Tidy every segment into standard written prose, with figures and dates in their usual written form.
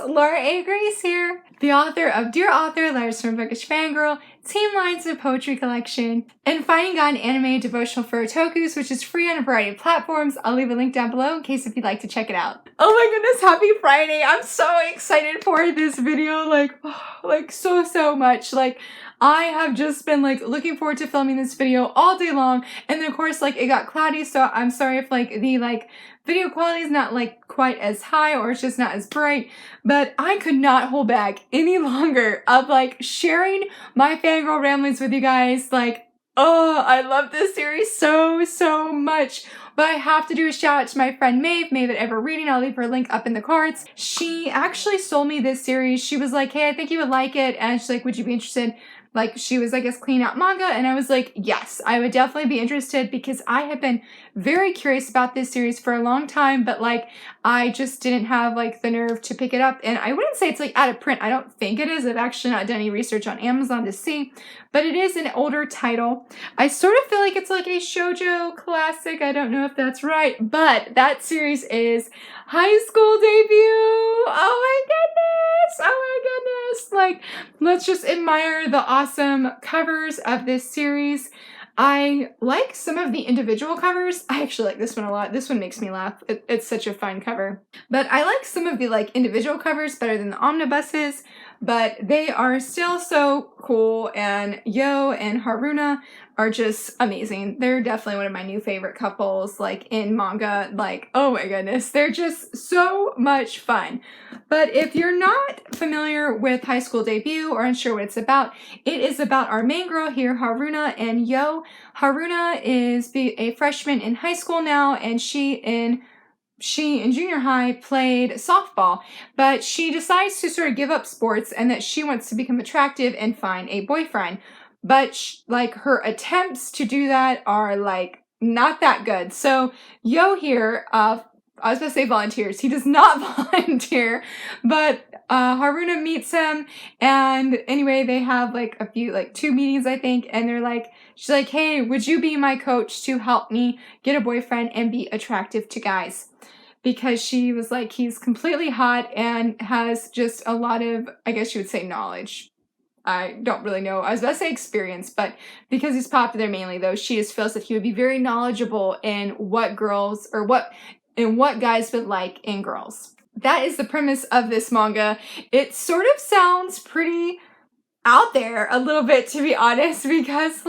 Laura A. Grace here, the author of Dear Author, Letters from a Bookish Fangirl, Team Lines of Poetry Collection, and Finding God, an anime devotional for otakus, which is free on a variety of platforms. I'll leave a link down below in case if you'd like to check it out. Oh my goodness, happy Friday! I'm so excited for this video, so much. I have just been looking forward to filming this video all day long, and then of course it got cloudy, so I'm sorry if the video quality is not quite as high or it's just not as bright, but I could not hold back any longer of sharing my fangirl ramblings with you guys. Oh, I love this series so much. But I have to do a shout out to my friend Maeve at Ever Reading. I'll leave her link up in the cards. She actually sold me this series. She was like, hey, I think you would like it. And she's like, would you be interested? She was, I guess, cleaning out manga, and I was like, yes, I would definitely be interested because I have been very curious about this series for a long time, but I just didn't have the nerve to pick it up. And I wouldn't say it's out of print. I don't think it is. I've actually not done any research on Amazon to see, but it is an older title. I sort of feel like it's a shoujo classic. I don't know if that's right, but that series is high school debut. Oh my goodness. Let's just admire the awesome covers of this series. I like some of the individual covers. I actually like this one a lot. This one makes me laugh. It's such a fun cover. But I like some of the individual covers better than the omnibuses, but they are still so cool, and Yo and Haruna are just amazing. They're definitely one of my new favorite couples in manga. Oh my goodness, they're just so much fun. But if you're not familiar with High School Debut or unsure what it's about, it is about our main girl here, Haruna and Yo. Haruna is a freshman in high school now, and she in junior high played softball, but she decides to sort of give up sports and that she wants to become attractive and find a boyfriend. But her attempts to do that are not that good. So Yo here, I was going to say volunteers. He does not volunteer, but Haruna meets him, and anyway, they have a few, 2 meetings, I think, and she's like, hey, would you be my coach to help me get a boyfriend and be attractive to guys? Because she was he's completely hot and has just a lot of, I guess you would say, knowledge. I don't really know. I was about to say experience, but because he's popular mainly, though, she just feels that he would be very knowledgeable in what guys would like in girls. That is the premise of this manga. It sort of sounds pretty out there a little bit, to be honest, because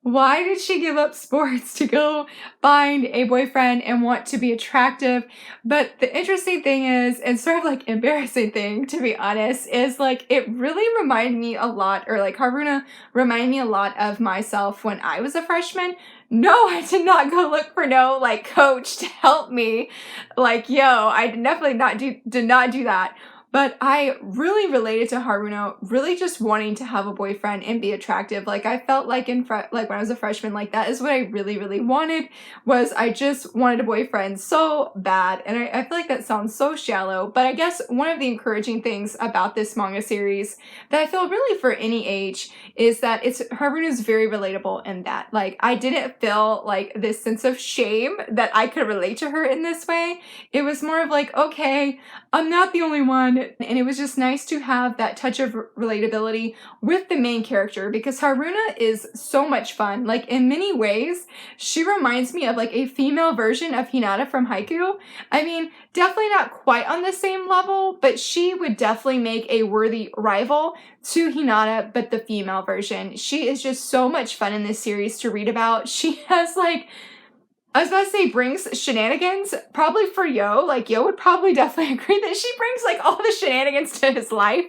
why did she give up sports to go find a boyfriend and want to be attractive? But the interesting thing is, and sort of embarrassing thing, to be honest, is it really reminded me a lot, or Haruna reminded me a lot of myself when I was a freshman. No, I did not go look for no coach to help me. Yo, I definitely did not do that. But I really related to Haruna, really just wanting to have a boyfriend and be attractive. I felt when I was a freshman, that is what I really wanted, was I just wanted a boyfriend so bad. And I feel that sounds so shallow, but I guess one of the encouraging things about this manga series that I feel really for any age is that Haruna's very relatable in that. I didn't feel this sense of shame that I could relate to her in this way. It was more of okay, I'm not the only one. And it was just nice to have that touch of relatability with the main character, because Haruna is so much fun. In many ways, she reminds me of a female version of Hinata from Haikyuu. I mean, definitely not quite on the same level, but she would definitely make a worthy rival to Hinata, but the female version. She is just so much fun in this series to read about. She has I was about to say brings shenanigans, probably for Yo. Yo would probably definitely agree that she brings all the shenanigans to his life.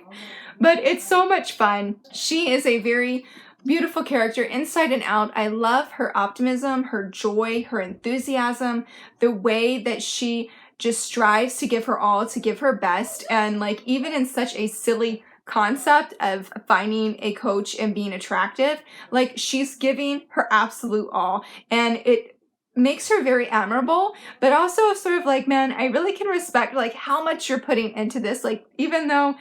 But it's so much fun. She is a very beautiful character inside and out. I love her optimism, her joy, her enthusiasm, the way that she just strives to give her all, to give her best. And even in such a silly concept of finding a coach and being attractive, she's giving her absolute all. And it makes her very admirable, but also sort of man, I really can respect how much you're putting into this. Even though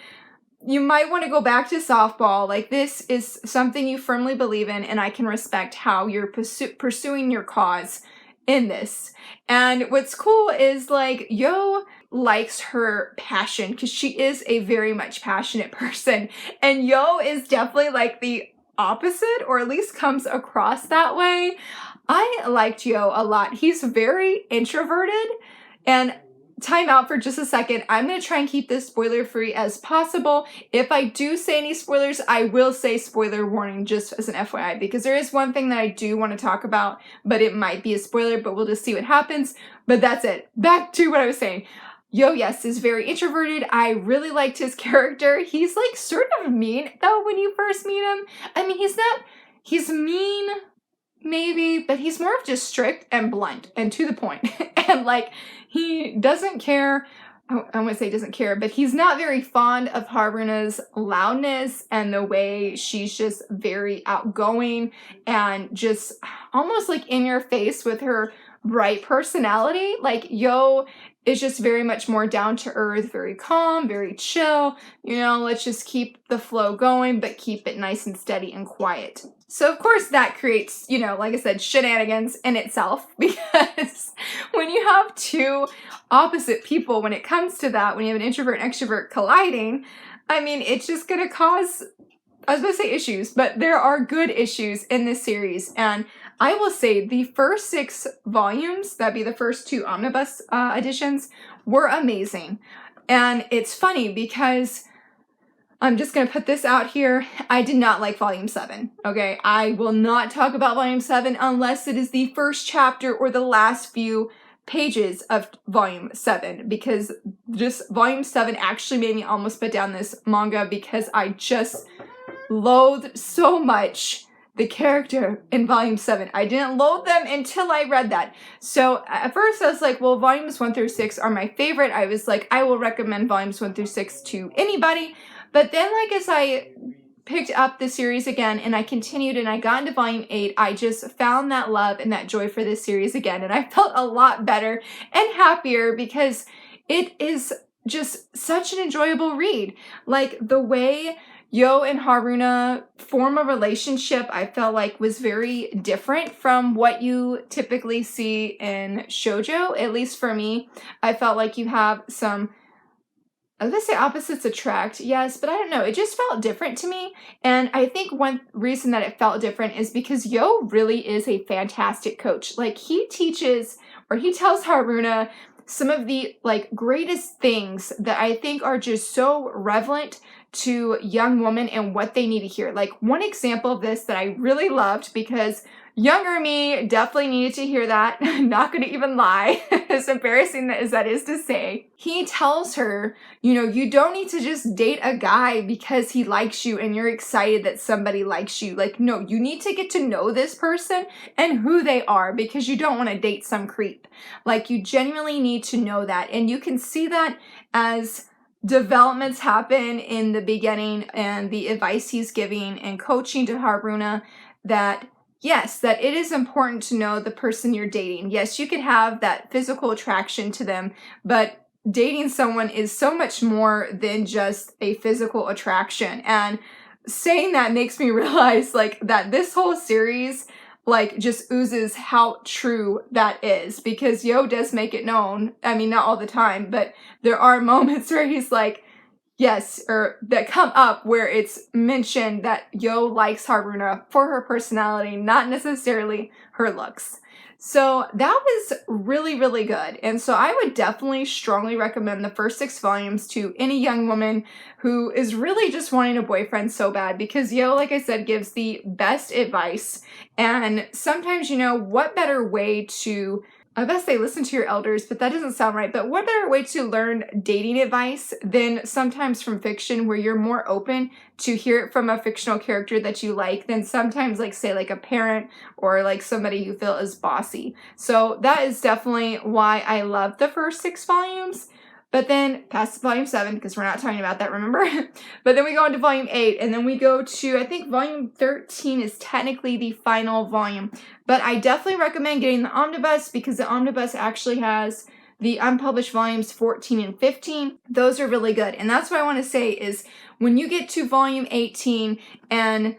you might want to go back to softball, this is something you firmly believe in, and I can respect how you're pursuing your cause in this. And what's cool is Yo likes her passion because she is a very much passionate person. And Yo is definitely like the opposite, or at least comes across that way. I liked Yo a lot. He's very introverted. And time out for just a second. I'm going to try and keep this spoiler free as possible. If I do say any spoilers, I will say spoiler warning just as an FYI, because there is one thing that I do want to talk about, but it might be a spoiler, but we'll just see what happens. But that's it. Back to what I was saying. Yo, yes, is very introverted. I really liked his character. He's like sort of mean though when you first meet him. I mean, he's mean maybe, but he's more of just strict and blunt and to the point. And like, he doesn't care. I wouldn't say he doesn't care, but he's not very fond of Haruna's loudness and the way she's just very outgoing and just almost like in your face with her bright personality. Like Yo is just very much more down to earth, very calm, very chill. You know, let's just keep the flow going, but keep it nice and steady and quiet. So of course that creates, you know, like I said, shenanigans in itself, because when you have two opposite people, when it comes to that, when you have an introvert and extrovert colliding, I mean, it's just going to cause, I was going to say issues, but there are good issues in this series. And I will say the first 6 volumes, that'd be the first 2 omnibus editions, were amazing. And it's funny because I'm just going to put this out here. I did not like Volume 7, okay? I will not talk about Volume 7 unless it is the first chapter or the last few pages of Volume 7, because just Volume 7 actually made me almost put down this manga because I just loathed so much the character in Volume 7. I didn't loathe them until I read that. So at first I was like, well, Volumes 1 through 6 are my favorite. I was like, I will recommend Volumes 1 through 6 to anybody. But then, like, as I picked up the series again and I continued and I got into Volume 8, I just found that love and that joy for this series again. And I felt a lot better and happier because it is just such an enjoyable read. Like, the way Yo and Haruna form a relationship, I felt like was very different from what you typically see in shoujo. At least for me, I felt like you have some, I was gonna say opposites attract, yes, but I don't know. It just felt different to me. And I think one reason that it felt different is because Yo really is a fantastic coach. Like, he teaches, or he tells Haruna some of the like greatest things that I think are just so relevant to young women and what they need to hear. Like, one example of this that I really loved, because younger me definitely needed to hear that. I'm not going to even lie. As embarrassing as that is to say. He tells her, you know, you don't need to just date a guy because he likes you and you're excited that somebody likes you. Like, no, you need to get to know this person and who they are, because you don't want to date some creep. Like, you genuinely need to know that. And you can see that as developments happen in the beginning and the advice he's giving and coaching to Haruna, that yes, that it is important to know the person you're dating. Yes, you could have that physical attraction to them, but dating someone is so much more than just a physical attraction. And saying that makes me realize like that this whole series like just oozes how true that is, because Yo does make it known. I mean, not all the time, but there are moments where he's like, yes, or that come up where it's mentioned that Yo likes Haruna for her personality, not necessarily her looks. So that was really, really good. And so I would definitely strongly recommend the first 6 volumes to any young woman who is really just wanting a boyfriend so bad, because Yo, like I said, gives the best advice. And sometimes, you know, what better way to, I best say listen to your elders, but that doesn't sound right. But what better way to learn dating advice than sometimes from fiction, where you're more open to hear it from a fictional character that you like than sometimes like say like a parent or like somebody you feel is bossy. So that is definitely why I love the first 6 volumes. But then past Volume 7, because we're not talking about that, remember? But then we go into Volume 8, and then we go to, I think Volume 13 is technically the final volume. But I definitely recommend getting the omnibus, because the omnibus actually has the unpublished volumes 14 and 15. Those are really good. And that's what I want to say is when you get to Volume 18 and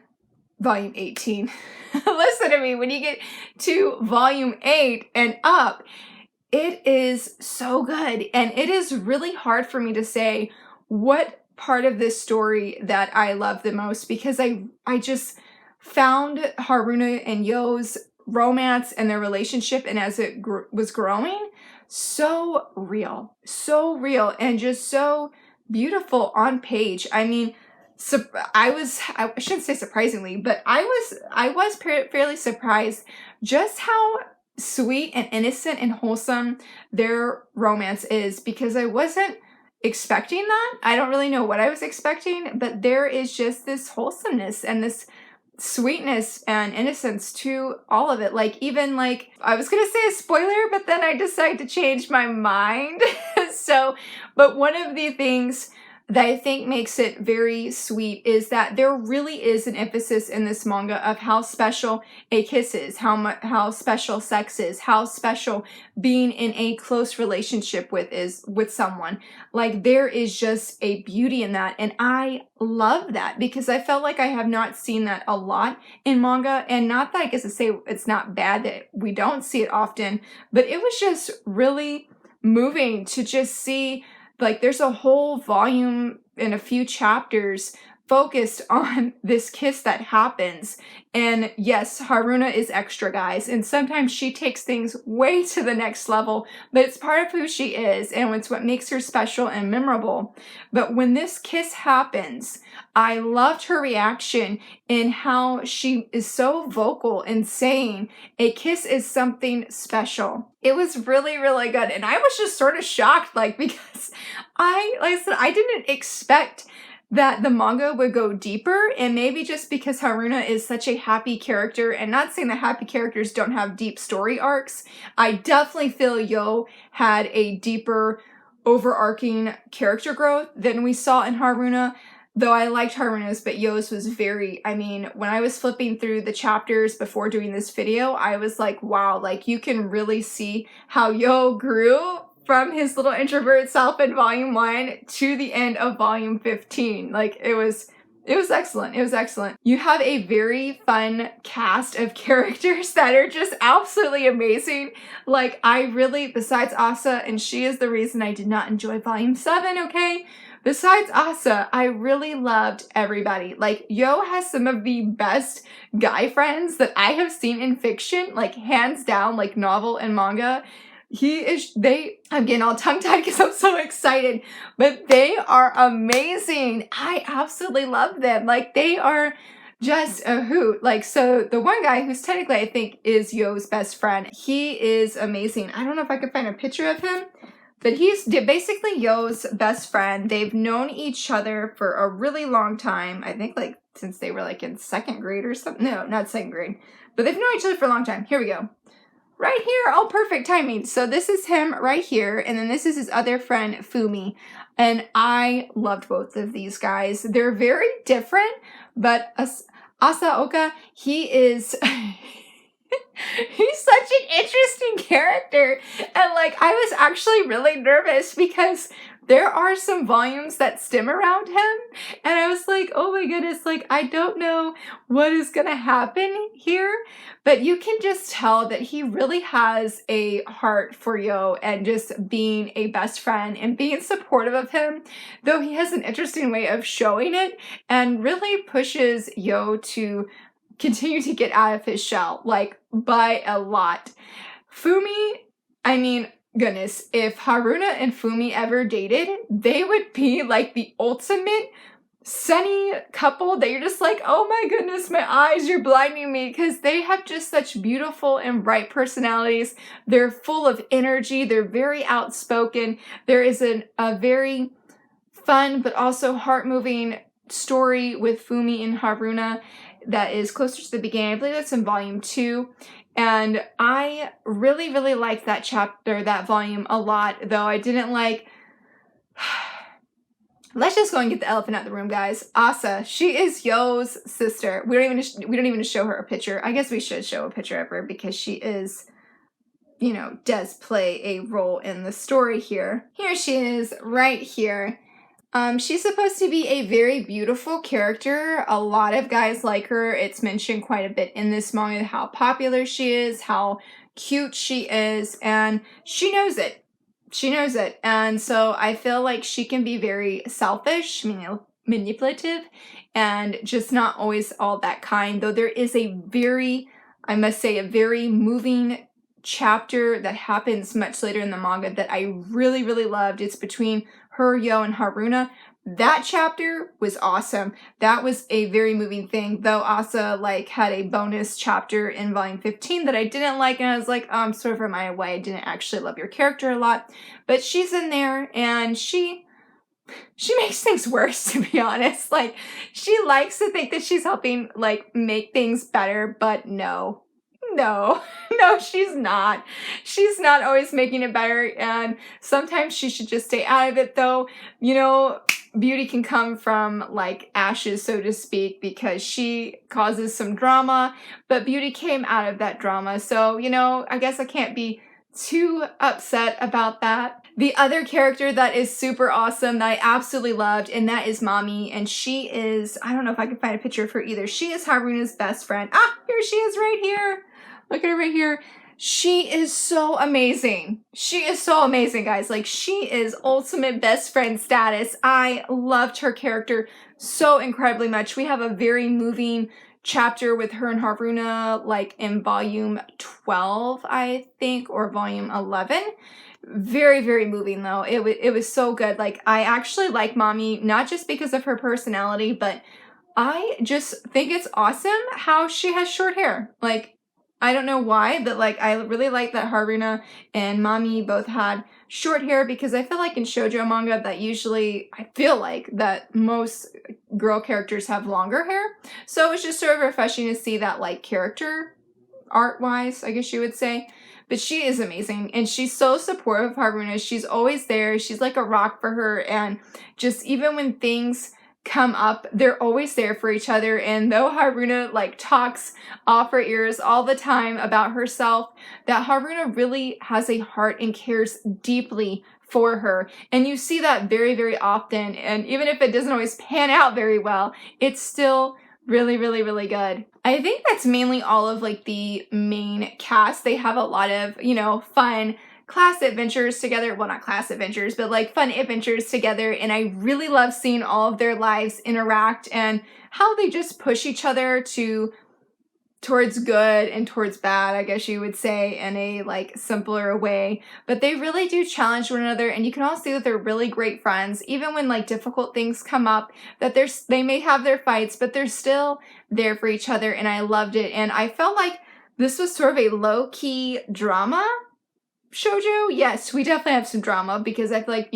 Volume 18, listen to me, when you get to Volume 8 and up, It is so good, and it is really hard for me to say what part of this story that I love the most, because I just found Haruna and Yo's romance and their relationship, and as it was growing, so real, and just so beautiful on page. I mean, I shouldn't say surprisingly, but I was fairly surprised just how sweet and innocent and wholesome their romance is, because I wasn't expecting that. I don't really know what I was expecting, but there is just this wholesomeness and this sweetness and innocence to all of it. Like, even like, I was gonna say a spoiler, but then I decided to change my mind. But one of the things that I think makes it very sweet is that there really is an emphasis in this manga of how special a kiss is, how special sex is, how special being in a close relationship with someone. Like, there is just a beauty in that, and I love that, because I felt like I have not seen that a lot in manga. And not that I guess to say it's not bad that we don't see it often, but it was just really moving to just see, like, there's a whole volume and a few chapters focused on this kiss that happens. And yes, Haruna is extra, guys, and sometimes she takes things way to the next level, but it's part of who she is, and it's what makes her special and memorable. But when this kiss happens, I loved her reaction in how she is so vocal in saying a kiss is something special. It was really, really good, and I was just sort of shocked, like, because like I said, I didn't expect that the manga would go deeper, and maybe just because Haruna is such a happy character, and not saying that happy characters don't have deep story arcs, I definitely feel Yo had a deeper overarching character growth than we saw in Haruna. Though I liked Haruna's, but Yo's was very, I mean, when I was flipping through the chapters before doing this video, I was like, wow, like, you can really see how Yo grew from his little introvert self in volume 1 to the end of volume 15. Like, it was excellent. It was excellent. You have a very fun cast of characters that are just absolutely amazing. Like, I really, besides Asa, and she is the reason I did not enjoy volume 7, okay? Besides Asa, I really loved everybody. Like, Yo has some of the best guy friends that I have seen in fiction, like, hands down, like, novel and manga. I'm getting all tongue-tied because I'm so excited, but they are amazing. I absolutely love them. Like, they are just a hoot. Like, so the one guy who's technically, I think, is Yo's best friend, he is amazing. I don't know if I could find a picture of him, but he's basically Yo's best friend. They've known each other for a really long time. I think, like, since they were, like, in 2nd grade or something. No, not 2nd grade. But they've known each other for a long time. Here we go. Right here, oh, perfect timing. So this is him right here, and then this is his other friend, Fumi. And I loved both of these guys. They're very different, but Asaoka, he is... he's such an interesting character. And, like, I was actually really nervous because there are some volumes that stem around him, and I was like, oh my goodness, like, I don't know what is gonna happen here, but you can just tell that he really has a heart for Yo and just being a best friend and being supportive of him, though he has an interesting way of showing it and really pushes Yo to continue to get out of his shell, like, by a lot. Fumi, I mean, goodness, if Haruna and Fumi ever dated, they would be like the ultimate sunny couple that you're just like, oh my goodness, my eyes, you're blinding me, because they have just such beautiful and bright personalities. They're full of energy. They're very outspoken. There is a very fun but also heart-moving story with Fumi and Haruna that is closer to the beginning. I believe that's in volume 2. And I really, really liked that chapter, that volume a lot, though I didn't like... Let's just go and get the elephant out of the room, guys. Asa, she is Yo's sister. We don't even show her a picture. I guess we should show a picture of her because she is, you know, does play a role in the story here. Here she is, right here. She's supposed to be a very beautiful character. A lot of guys like her. It's mentioned quite a bit in this manga how popular she is, how cute she is, and she knows it. She knows it. And so I feel like she can be very selfish, manipulative, and just not always all that kind. Though there is I must say, a very moving chapter that happens much later in the manga that I really, really loved. It's between her, Yo, and Haruna. That chapter was awesome. That was a very moving thing, though Asa had a bonus chapter in volume 15 that I didn't like, and I was like, oh, I'm sort of reminded why I didn't actually love your character a lot. But she's in there, and she makes things worse, to be honest. She likes to think that she's helping, make things better, but no, she's not. She's not always making it better, and sometimes she should just stay out of it, though. Beauty can come from, ashes, so to speak, because she causes some drama, but Beauty came out of that drama, so, I guess I can't be too upset about that. The other character that is super awesome that I absolutely loved, and that is Mami, and she is, I don't know if I can find a picture of her either. She is Haruna's best friend. Here she is right here. Look at her right here. She is so amazing. She is so amazing, guys. She is ultimate best friend status. I loved her character so incredibly much. We have a very moving chapter with her and Haruna, in volume 12, I think, or volume 11. Very, very moving, though. It was so good. I actually like Mami, not just because of her personality, but I just think it's awesome how she has short hair. I don't know why, but I really like that Haruna and Mami both had short hair, because I feel like in shoujo manga that usually, I feel like that most girl characters have longer hair. So it's just sort of refreshing to see that character art-wise, I guess you would say. But she is amazing, and she's so supportive of Haruna. She's always there. She's like a rock for her, and just even when things come up, they're always there for each other. And though Haruna talks off her ears all the time about herself, that Haruna really has a heart and cares deeply for her. And you see that very, very often. And even if it doesn't always pan out very well, it's still really, really, really good. I think that's mainly all of the main cast. They have a lot of, fun class adventures together. Well, not class adventures, but fun adventures together. And I really love seeing all of their lives interact and how they just push each other towards good and towards bad, I guess you would say, in a simpler way. But they really do challenge one another, and you can all see that they're really great friends, even when difficult things come up, that they may have their fights, but they're still there for each other. And I loved it. And I felt like this was sort of a low-key drama shoujo. Yes, we definitely have some drama, because I feel like,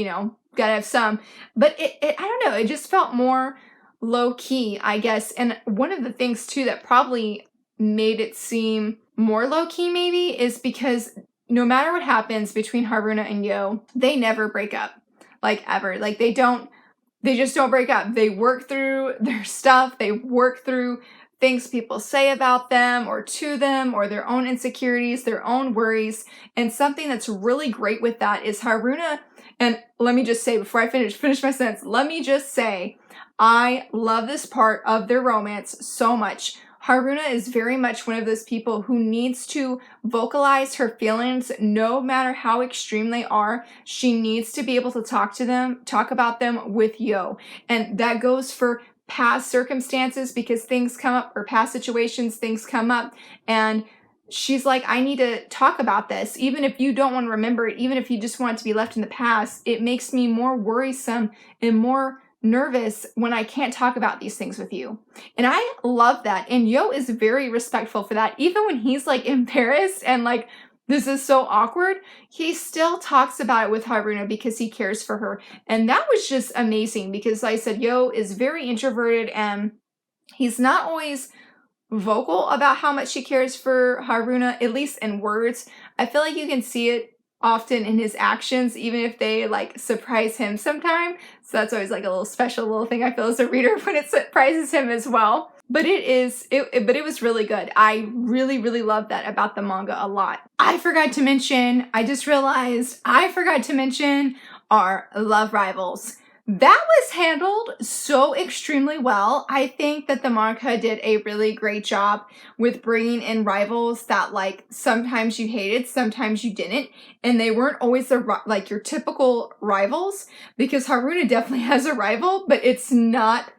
gotta have some, but I don't know, it just felt more low-key, I guess. And one of the things too that probably made it seem more low-key maybe is because no matter what happens between Haruna and Yo, they never break up, ever. They just don't break up. They work through their stuff. They work through things people say about them or to them, or their own insecurities, their own worries. And something that's really great with that is Haruna, and let me just say before I finish my sentence, let me just say, I love this part of their romance so much. Haruna is very much one of those people who needs to vocalize her feelings no matter how extreme they are. She needs to be able to talk about them with Yo. And that goes for past circumstances, because things come up, or past situations, things come up, and she's like, I need to talk about this. Even if you don't want to remember it, even if you just want it to be left in the past, it makes me more worrisome and more nervous when I can't talk about these things with you. And I love that. And Yo is very respectful for that. Even when he's embarrassed and this is so awkward, he still talks about it with Haruna because he cares for her. And that was just amazing, because like I said, Yo is very introverted and he's not always vocal about how much he cares for Haruna, at least in words. I feel like you can see it often in his actions, even if they surprise him sometime. So that's always a little special little thing I feel as a reader when it surprises him as well. But it was really good. I really, really love that about the manga a lot. I just realized I forgot to mention our love rivals. That was handled so extremely well. I think that the manga did a really great job with bringing in rivals that like sometimes you hated, sometimes you didn't, and they weren't always like your typical rivals, because Haruna definitely has a rival, but it's not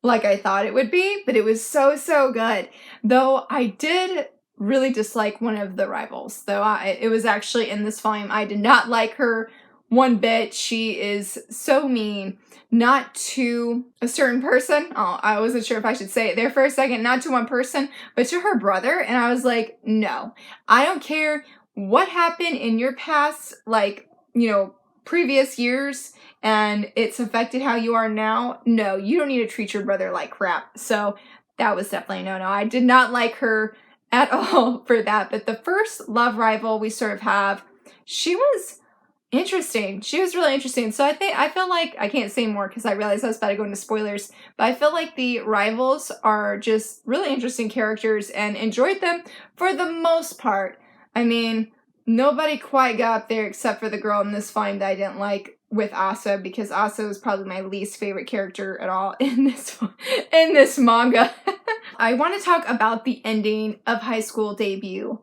like I thought it would be, but it was so good. Though I did really dislike one of the rivals, though it was actually in this volume. I did not like her one bit. She is so mean, not to a certain person. Oh, I wasn't sure if I should say it there for a second, not to one person, but to her brother. And I was like, no, I don't care what happened in your past, like, you know, previous years, and it's affected how you are now. No, you don't need to treat your brother like crap. So that was definitely a no. I did not like her at all for that. But the first love rival we sort of have, she was interesting. She was really interesting. So I feel like, I can't say more because I realized I was about to go into spoilers, but I feel like the rivals are just really interesting characters and enjoyed them for the most part. I mean, nobody quite got up there except for the girl in this volume that I didn't like with Asa, because Asa was probably my least favorite character at all in this manga. I want to talk about the ending of High School Debut.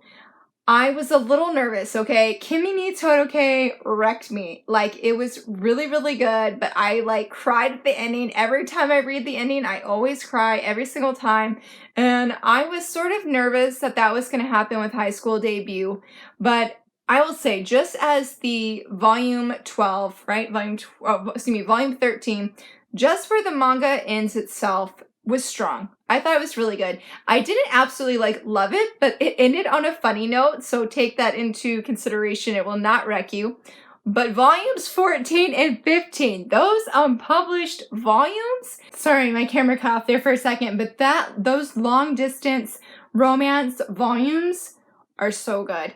I was a little nervous, okay? Kimi ni Toroke wrecked me. Like, it was really good, but I, like, cried at the ending. Every time I read the ending, I always cry every single time. And I was sort of nervous that that was going to happen with High School Debut. But I will say, just as the volume 12, right? Volume 13, just where the manga ends itself, was strong. I thought it was really good. I didn't absolutely like love it, but it ended on a funny note, so take that into consideration. It will not wreck you. But volumes 14 and 15, those unpublished volumes, sorry, my camera cut off there for a second, but those long distance romance volumes are so good.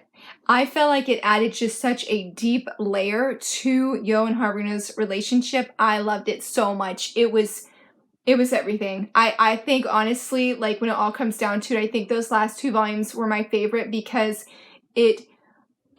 I felt like it added just such a deep layer to Yo and Haruna's relationship. I loved it so much. It was everything. I think, honestly, like, when it all comes down to it, I think those last two volumes were my favorite because it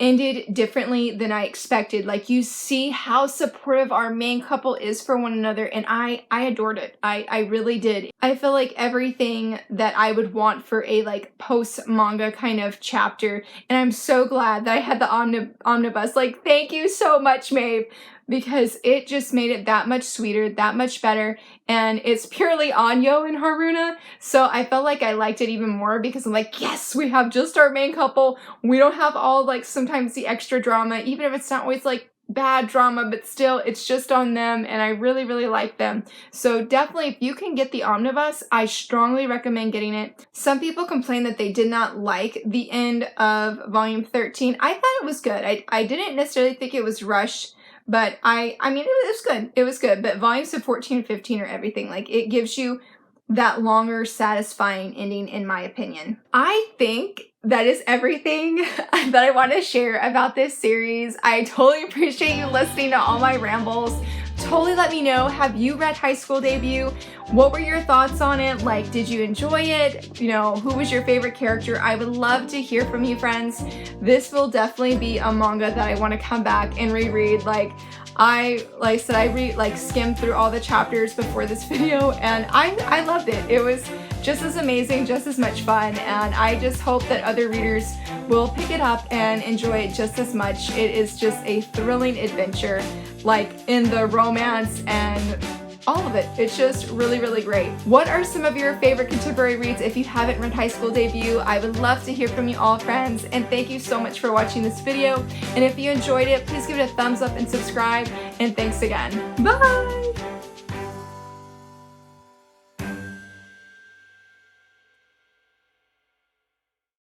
ended differently than I expected. Like, you see how supportive our main couple is for one another, and I adored it. I really did. I feel like everything that I would want for a, like, post-manga kind of chapter, and I'm so glad that I had the omnibus. Like, thank you so much, Maeve, because it just made it that much sweeter, that much better, and it's purely on Yo and Haruna, so I felt like I liked it even more because I'm like, yes, we have just our main couple. We don't have all, like, sometimes the extra drama, even if it's not always, like, bad drama, but still, it's just on them, and I really like them. So definitely, if you can get the omnibus, I strongly recommend getting it. Some people complain that they did not like the end of volume 13. I thought it was good. I didn't necessarily think it was rushed, but I mean, it was good. It was good. But volumes of 14 and 15 are everything. Like, it gives you that longer, satisfying ending, in my opinion. I think that is everything that I want to share about this series. I totally appreciate you listening to all my rambles. Totally let me know, have you read High School Debut? What were your thoughts on it? Like, did you enjoy it? You know, who was your favorite character? I would love to hear from you, friends. This will definitely be a manga that I want to come back and reread. Like I said, I skimmed through all the chapters before this video, and I loved it. It was just as amazing, just as much fun, and I just hope that other readers will pick it up and enjoy it just as much. It is just a thrilling adventure, like in the romance and all of it. It's just really great. What are some of your favorite contemporary reads if you haven't read High School Debut? I would love to hear from you all, friends, and thank you so much for watching this video. And if you enjoyed it, please give it a thumbs up and subscribe, and thanks again. Bye!